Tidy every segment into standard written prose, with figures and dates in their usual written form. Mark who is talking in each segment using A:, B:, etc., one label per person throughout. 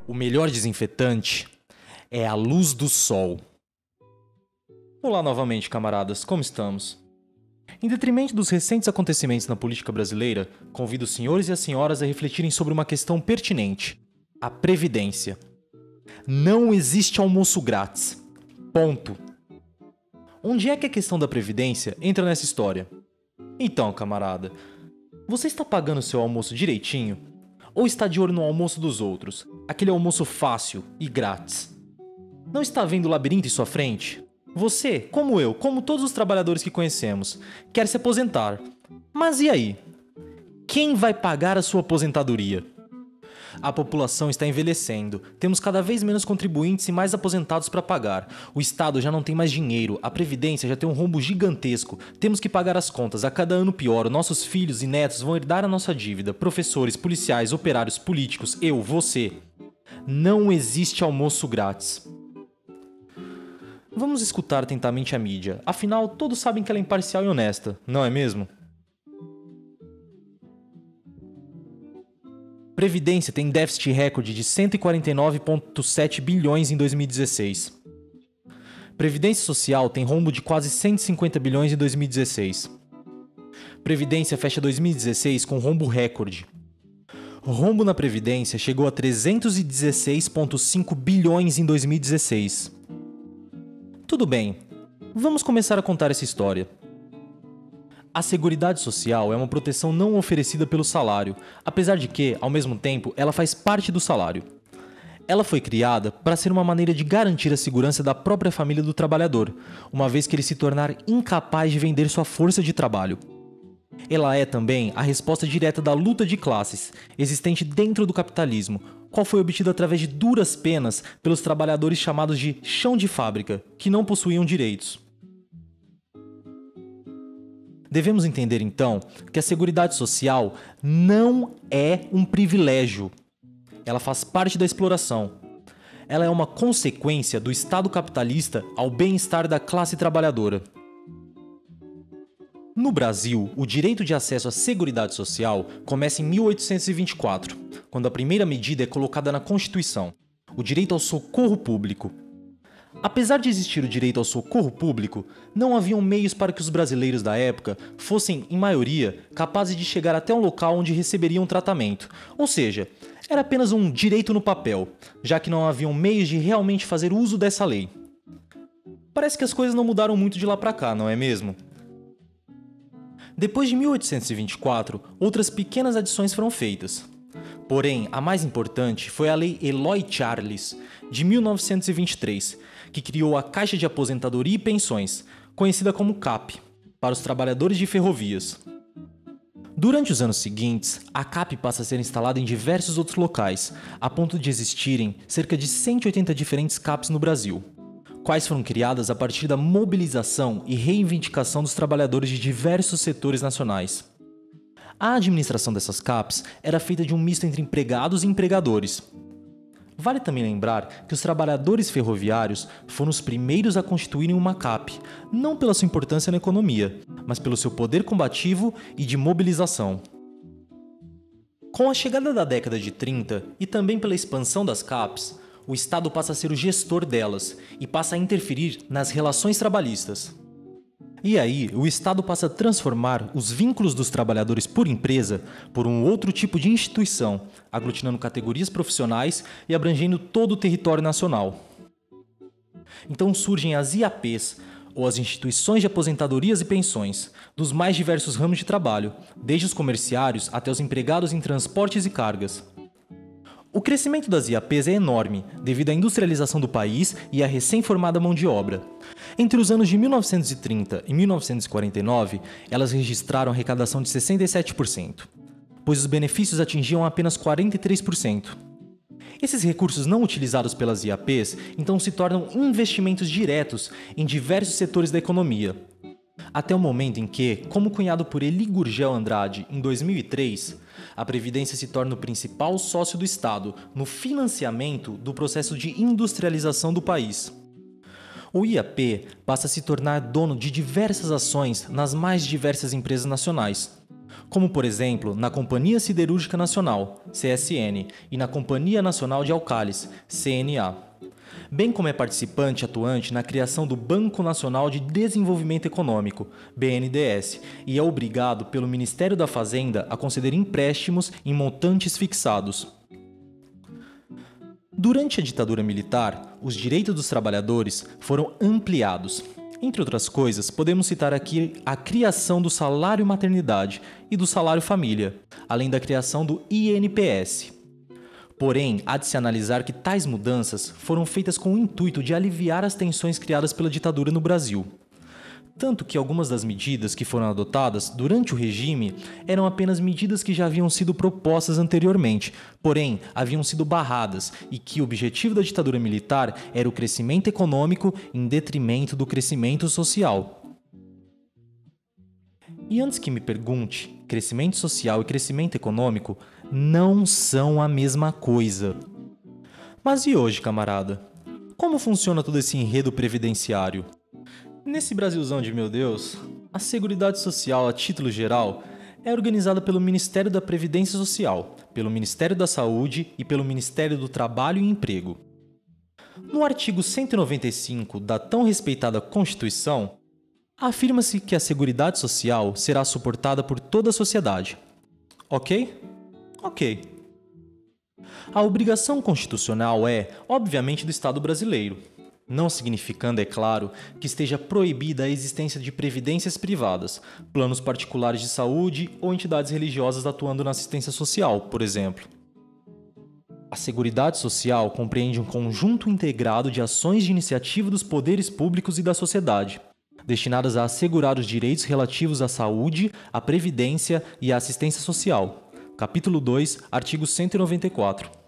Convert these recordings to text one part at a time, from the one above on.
A: O melhor desinfetante é a luz do sol. Olá novamente, camaradas, como estamos? Em detrimento dos recentes acontecimentos na política brasileira, convido os senhores e as senhoras a refletirem sobre uma questão pertinente: a Previdência. Não existe almoço grátis. Ponto. Onde é que a questão da Previdência entra nessa história? Então, camarada, você está pagando seu almoço direitinho? Ou está de olho no almoço dos outros, aquele almoço fácil e grátis? Não está vendo o labirinto em sua frente? Você, como eu, como todos os trabalhadores que conhecemos, quer se aposentar. Mas e aí? Quem vai pagar a sua aposentadoria? A população está envelhecendo, temos cada vez menos contribuintes e mais aposentados para pagar. O Estado já não tem mais dinheiro, a Previdência já tem um rombo gigantesco, temos que pagar as contas, a cada ano pior, nossos filhos e netos vão herdar a nossa dívida, professores, policiais, operários, políticos, eu, você. Não existe almoço grátis. Vamos escutar atentamente a mídia, afinal todos sabem que ela é imparcial e honesta, não é mesmo? Previdência tem déficit recorde de 149,7 bilhões em 2016. Previdência Social tem rombo de quase 150 bilhões em 2016. Previdência fecha 2016 com rombo recorde. O rombo na Previdência chegou a 316,5 bilhões em 2016. Tudo bem, vamos começar a contar essa história. A Seguridade Social é uma proteção não oferecida pelo salário, apesar de que, ao mesmo tempo, ela faz parte do salário. Ela foi criada para ser uma maneira de garantir a segurança da própria família do trabalhador, uma vez que ele se tornar incapaz de vender sua força de trabalho. Ela é também a resposta direta da luta de classes, existente dentro do capitalismo, qual foi obtida através de duras penas pelos trabalhadores chamados de chão de fábrica, que não possuíam direitos. Devemos entender, então, que a Seguridade Social não é um privilégio. Ela faz parte da exploração. Ela é uma consequência do Estado capitalista ao bem-estar da classe trabalhadora. No Brasil, o direito de acesso à Seguridade Social começa em 1824, quando a primeira medida é colocada na Constituição, o direito ao socorro público. Apesar de existir o direito ao socorro público, não haviam meios para que os brasileiros da época fossem, em maioria, capazes de chegar até um local onde receberiam tratamento. Ou seja, era apenas um direito no papel, já que não haviam meios de realmente fazer uso dessa lei. Parece que as coisas não mudaram muito de lá para cá, não é mesmo? Depois de 1824, outras pequenas adições foram feitas. Porém, a mais importante foi a Lei Eloy Charles, de 1923, que criou a Caixa de Aposentadoria e Pensões, conhecida como CAP, para os trabalhadores de ferrovias. Durante os anos seguintes, a CAP passa a ser instalada em diversos outros locais, a ponto de existirem cerca de 180 diferentes CAPs no Brasil, quais foram criadas a partir da mobilização e reivindicação dos trabalhadores de diversos setores nacionais. A administração dessas CAPs era feita de um misto entre empregados e empregadores. Vale também lembrar que os trabalhadores ferroviários foram os primeiros a constituírem uma CAP, não pela sua importância na economia, mas pelo seu poder combativo e de mobilização. Com a chegada da década de 30 e também pela expansão das CAPs, o Estado passa a ser o gestor delas e passa a interferir nas relações trabalhistas. E aí, o Estado passa a transformar os vínculos dos trabalhadores por empresa por um outro tipo de instituição, aglutinando categorias profissionais e abrangendo todo o território nacional. Então surgem as IAPs, ou as instituições de aposentadorias e pensões, dos mais diversos ramos de trabalho, desde os comerciários até os empregados em transportes e cargas. O crescimento das IAPs é enorme, devido à industrialização do país e à recém-formada mão de obra. Entre os anos de 1930 e 1949, elas registraram arrecadação de 67%, pois os benefícios atingiam apenas 43%. Esses recursos não utilizados pelas IAPs, então se tornam investimentos diretos em diversos setores da economia. Até o momento em que, como cunhado por Eli Gurgel Andrade em 2003, a Previdência se torna o principal sócio do Estado no financiamento do processo de industrialização do país. O IAP passa a se tornar dono de diversas ações nas mais diversas empresas nacionais, como por exemplo na Companhia Siderúrgica Nacional, CSN, e na Companhia Nacional de Alcalis, CNA, bem como é participante atuante na criação do Banco Nacional de Desenvolvimento Econômico, BNDES, e é obrigado pelo Ministério da Fazenda a conceder empréstimos em montantes fixados. Durante a ditadura militar, os direitos dos trabalhadores foram ampliados. Entre outras coisas, podemos citar aqui a criação do salário maternidade e do salário família, além da criação do INPS. Porém, há de se analisar que tais mudanças foram feitas com o intuito de aliviar as tensões criadas pela ditadura no Brasil. Tanto que algumas das medidas que foram adotadas durante o regime eram apenas medidas que já haviam sido propostas anteriormente, porém haviam sido barradas, e que o objetivo da ditadura militar era o crescimento econômico em detrimento do crescimento social. E antes que me pergunte, crescimento social e crescimento econômico não são a mesma coisa. Mas e hoje, camarada? Como funciona todo esse enredo previdenciário? Nesse Brasilzão de meu Deus, a Seguridade Social, a título geral, é organizada pelo Ministério da Previdência Social, pelo Ministério da Saúde e pelo Ministério do Trabalho e Emprego. No artigo 195 da tão respeitada Constituição, afirma-se que a Seguridade Social será suportada por toda a sociedade. Ok? Ok. A obrigação constitucional é, obviamente, do Estado brasileiro, não significando, é claro, que esteja proibida a existência de previdências privadas, planos particulares de saúde ou entidades religiosas atuando na assistência social, por exemplo. A Seguridade Social compreende um conjunto integrado de ações de iniciativa dos poderes públicos e da sociedade, destinadas a assegurar os direitos relativos à saúde, à previdência e à assistência social. Capítulo 2, artigo 194.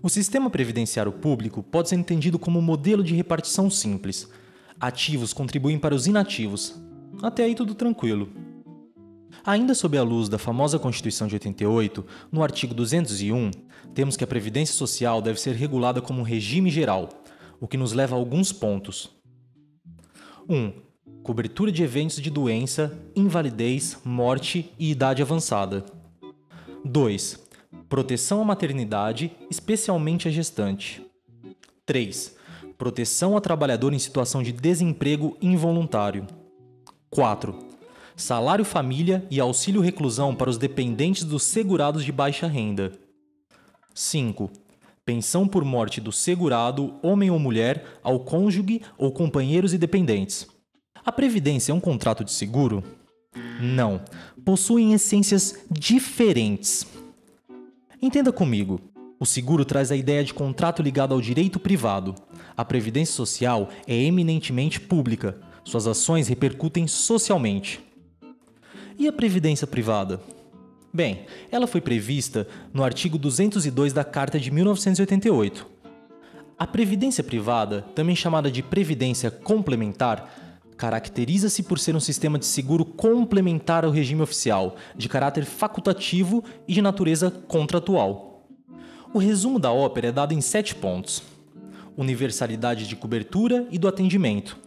A: O sistema previdenciário público pode ser entendido como um modelo de repartição simples. Ativos contribuem para os inativos. Até aí tudo tranquilo. Ainda sob a luz da famosa Constituição de 88, no artigo 201, temos que a Previdência Social deve ser regulada como um regime geral, o que nos leva a alguns pontos. 1. Cobertura de eventos de doença, invalidez, morte e idade avançada. 2. Proteção à maternidade, especialmente à gestante. 3. Proteção ao trabalhador em situação de desemprego involuntário. 4. Salário família e auxílio reclusão para os dependentes dos segurados de baixa renda. 5. Pensão por morte do segurado, homem ou mulher, ao cônjuge ou companheiros e dependentes. A Previdência é um contrato de seguro? Não. Possuem essências diferentes. Entenda comigo, o seguro traz a ideia de contrato ligado ao direito privado. A Previdência Social é eminentemente pública, suas ações repercutem socialmente. E a Previdência Privada? Bem, ela foi prevista no artigo 202 da Carta de 1988. A Previdência Privada, também chamada de Previdência Complementar, caracteriza-se por ser um sistema de seguro complementar ao regime oficial, de caráter facultativo e de natureza contratual. O resumo da ópera é dado em 7 pontos. Universalidade de cobertura e do atendimento.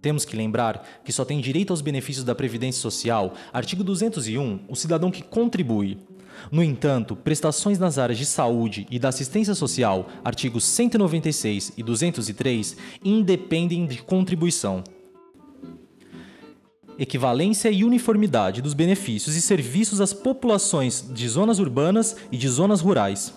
A: Temos que lembrar que só tem direito aos benefícios da Previdência Social, artigo 201, o cidadão que contribui. No entanto, prestações nas áreas de saúde e da assistência social, artigos 196 e 203, independem de contribuição. Equivalência e uniformidade dos benefícios e serviços às populações de zonas urbanas e de zonas rurais.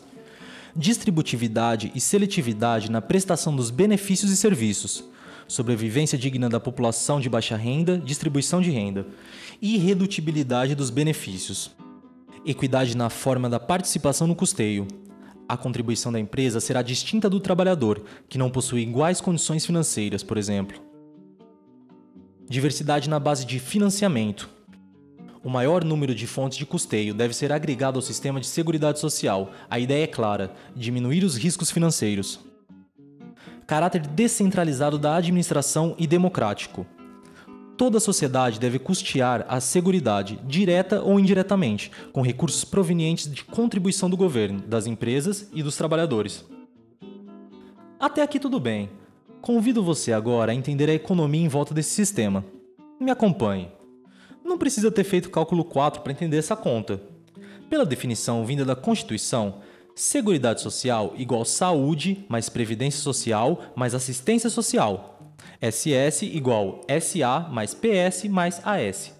A: Distributividade e seletividade na prestação dos benefícios e serviços. Sobrevivência digna da população de baixa renda, distribuição de renda. Irredutibilidade dos benefícios. Equidade na forma da participação no custeio. A contribuição da empresa será distinta do trabalhador, que não possui iguais condições financeiras, por exemplo. Diversidade na base de financiamento. O maior número de fontes de custeio deve ser agregado ao sistema de seguridade social. A ideia é clara: diminuir os riscos financeiros. Caráter descentralizado da administração e democrático. Toda a sociedade deve custear a seguridade, direta ou indiretamente, com recursos provenientes de contribuição do governo, das empresas e dos trabalhadores. Até aqui tudo bem. Convido você agora a entender a economia em volta desse sistema. Me acompanhe. Não precisa ter feito cálculo 4 para entender essa conta. Pela definição vinda da Constituição, Seguridade Social igual saúde mais previdência social mais assistência social. SS igual SA mais PS mais AS.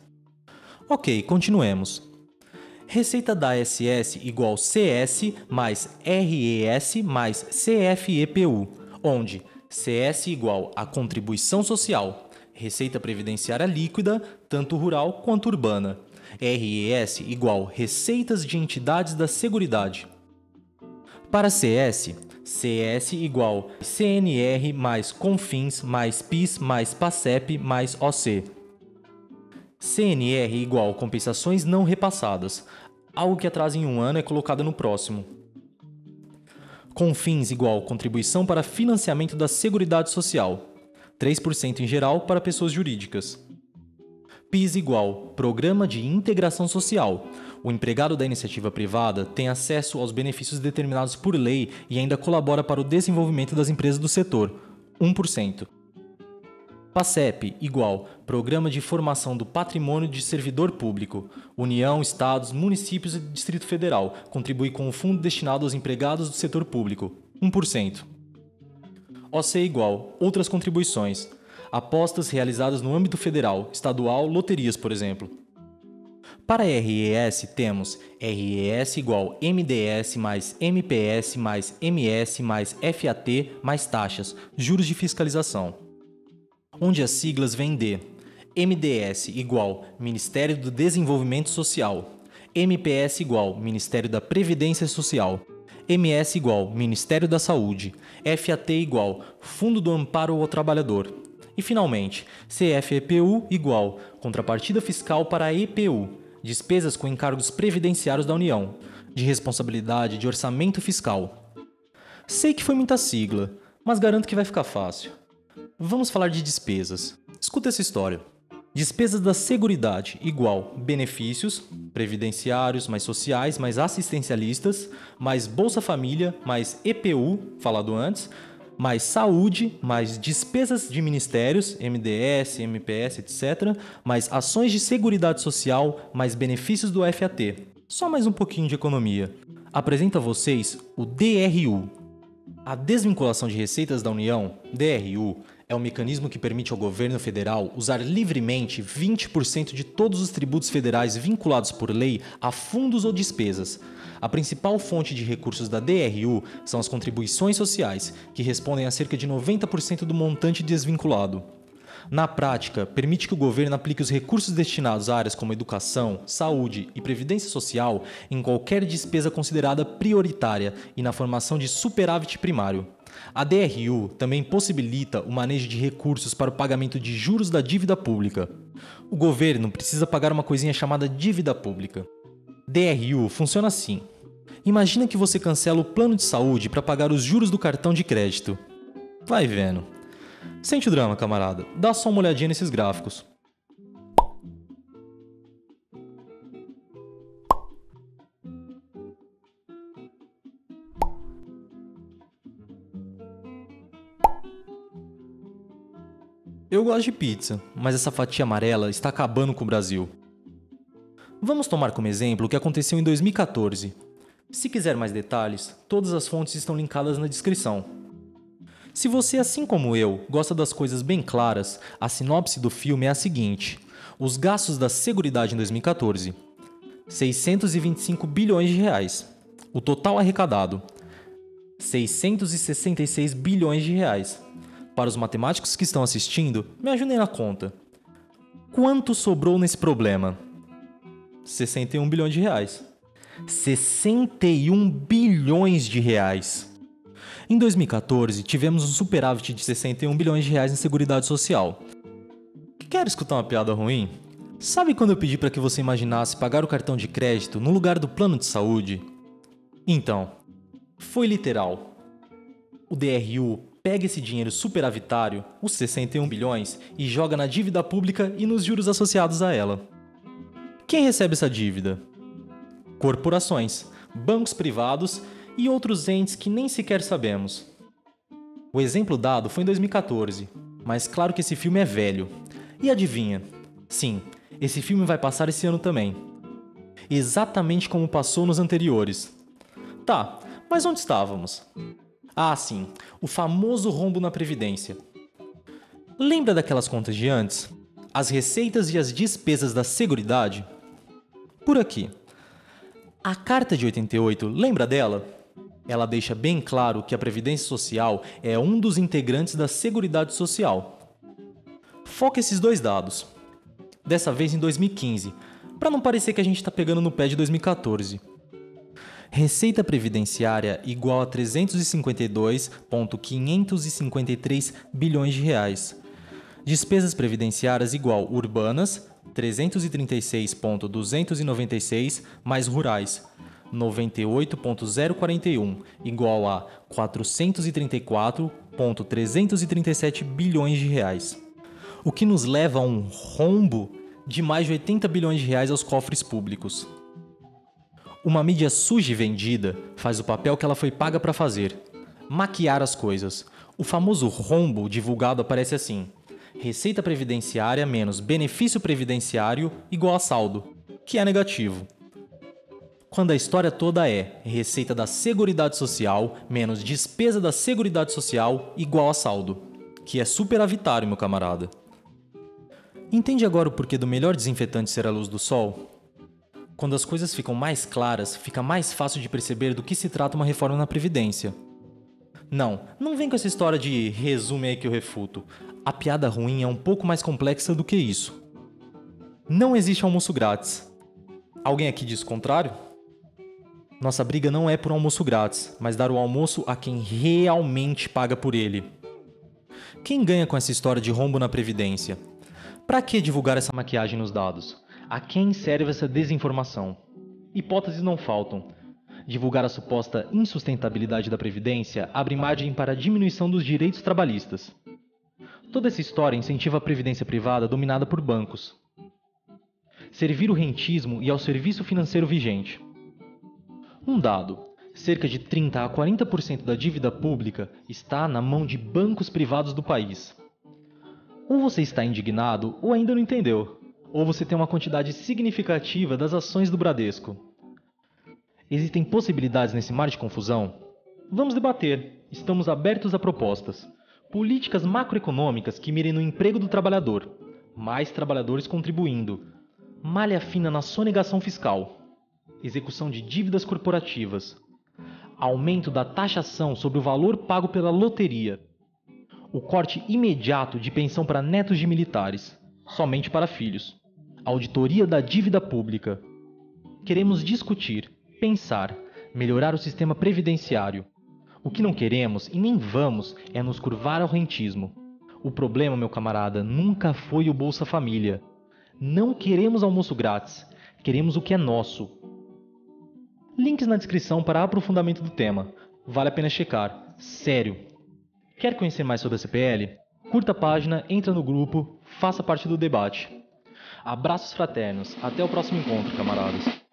A: Ok, continuemos. Receita da SS igual CS mais RES mais CFEPU, onde CS igual a contribuição social, receita previdenciária líquida, tanto rural quanto urbana. RES igual receitas de entidades da Seguridade. Para CS, CS igual CNR mais CONFINS mais PIS mais PASEP mais OC. CNR igual compensações não repassadas. Algo que atrasa em um ano é colocado no próximo. CONFINS igual contribuição para financiamento da Seguridade Social. 3% em geral para pessoas jurídicas. PIS igual Programa de Integração Social. O empregado da iniciativa privada tem acesso aos benefícios determinados por lei e ainda colabora para o desenvolvimento das empresas do setor. 1%. PASEP igual Programa de Formação do Patrimônio de Servidor Público. União, Estados, Municípios e Distrito Federal. Contribui com o fundo destinado aos empregados do setor público. 1%. OC igual Outras contribuições. Apostas realizadas no âmbito federal, estadual, loterias, por exemplo. Para RES, temos RES igual MDS mais MPS mais MS mais FAT mais taxas, juros de fiscalização. Onde as siglas vêm de MDS igual Ministério do Desenvolvimento Social, MPS igual Ministério da Previdência Social, MS igual Ministério da Saúde, FAT igual Fundo do Amparo ao Trabalhador. E, finalmente, CFEPU igual Contrapartida Fiscal para a EPU, despesas com encargos previdenciários da União, de responsabilidade de orçamento fiscal. Sei que foi muita sigla, mas garanto que vai ficar fácil. Vamos falar de despesas. Escuta essa história. Despesas da Seguridade igual benefícios, previdenciários, mais sociais, mais assistencialistas, mais Bolsa Família, mais EPU, falado antes, mais saúde, mais despesas de ministérios, MDS, MPS, etc., mais ações de seguridade social, mais benefícios do FAT. Só mais um pouquinho de economia. Apresento a vocês o DRU. A Desvinculação de Receitas da União, DRU, é um mecanismo que permite ao governo federal usar livremente 20% de todos os tributos federais vinculados por lei a fundos ou despesas. A principal fonte de recursos da DRU são as contribuições sociais, que respondem a cerca de 90% do montante desvinculado. Na prática, permite que o governo aplique os recursos destinados a áreas como educação, saúde e previdência social em qualquer despesa considerada prioritária e na formação de superávit primário. A DRU também possibilita o manejo de recursos para o pagamento de juros da dívida pública. O governo precisa pagar uma coisinha chamada dívida pública. DRU funciona assim. Imagina que você cancela o plano de saúde para pagar os juros do cartão de crédito. Vai vendo. Sente o drama, camarada. Dá só uma olhadinha nesses gráficos. Eu gosto de pizza, mas essa fatia amarela está acabando com o Brasil. Vamos tomar como exemplo o que aconteceu em 2014. Se quiser mais detalhes, todas as fontes estão linkadas na descrição. Se você, assim como eu, gosta das coisas bem claras, a sinopse do filme é a seguinte: os gastos da Seguridade em 2014, 625 bilhões de reais. O total arrecadado, 666 bilhões de reais. Para os matemáticos que estão assistindo, me ajudem na conta. Quanto sobrou nesse problema? 61 bilhões de reais. 61 bilhões de reais. Em 2014, tivemos um superávit de 61 bilhões de reais em Seguridade Social. Quer escutar uma piada ruim? Sabe quando eu pedi para que você imaginasse pagar o cartão de crédito no lugar do plano de saúde? Então, foi literal. O DRU pega esse dinheiro superavitário, os 61 bilhões, e joga na dívida pública e nos juros associados a ela. Quem recebe essa dívida? Corporações, bancos privados e outros entes que nem sequer sabemos. O exemplo dado foi em 2014, mas claro que esse filme é velho. E adivinha? Sim, esse filme vai passar esse ano também. Exatamente como passou nos anteriores. Tá, mas onde estávamos? Ah, sim, o famoso rombo na Previdência. Lembra daquelas contas de antes? As receitas e as despesas da Seguridade? Por aqui. A Carta de 88, lembra dela? Ela deixa bem claro que a Previdência Social é um dos integrantes da Seguridade Social. Foca esses dois dados. Dessa vez em 2015, para não parecer que a gente está pegando no pé de 2014. Receita previdenciária igual a 352,553 bilhões de reais. Despesas previdenciárias igual urbanas, 336,296, mais rurais, 98,041, igual a 434,337 bilhões de reais. O que nos leva a um rombo de mais de 80 bilhões de reais aos cofres públicos. Uma mídia suja e vendida faz o papel que ela foi paga para fazer: maquiar as coisas. O famoso rombo divulgado aparece assim: receita previdenciária menos benefício previdenciário igual a saldo, que é negativo. Quando a história toda é receita da Seguridade Social menos despesa da Seguridade Social igual a saldo, que é superavitário, meu camarada. Entende agora o porquê do melhor desinfetante ser a luz do sol? Quando as coisas ficam mais claras, fica mais fácil de perceber do que se trata uma reforma na Previdência. Não vem com essa história de resume aí que eu refuto. A piada ruim é um pouco mais complexa do que isso. Não existe almoço grátis. Alguém aqui diz o contrário? Nossa briga não é por almoço grátis, mas dar o almoço a quem realmente paga por ele. Quem ganha com essa história de rombo na Previdência? Pra que divulgar essa maquiagem nos dados? A quem serve essa desinformação? Hipóteses não faltam. Divulgar a suposta insustentabilidade da Previdência abre margem para a diminuição dos direitos trabalhistas. Toda essa história incentiva a previdência privada dominada por bancos. Servir o rentismo e ao serviço financeiro vigente. Um dado: cerca de 30 a 40% da dívida pública está na mão de bancos privados do país. Ou você está indignado ou ainda não entendeu. Ou você tem uma quantidade significativa das ações do Bradesco. Existem possibilidades nesse mar de confusão? Vamos debater. Estamos abertos a propostas. Políticas macroeconômicas que mirem no emprego do trabalhador. Mais trabalhadores contribuindo. Malha fina na sonegação fiscal. Execução de dívidas corporativas. Aumento da taxação sobre o valor pago pela loteria. O corte imediato de pensão para netos de militares, somente para filhos. Auditoria da dívida pública. Queremos discutir, pensar, melhorar o sistema previdenciário. O que não queremos e nem vamos é nos curvar ao rentismo. O problema, meu camarada, nunca foi o Bolsa Família. Não queremos almoço grátis, queremos o que é nosso. Links na descrição para aprofundamento do tema. Vale a pena checar. Sério. Quer conhecer mais sobre a CPL? Curta a página, entra no grupo, faça parte do debate. Abraços fraternos. Até o próximo encontro, camaradas.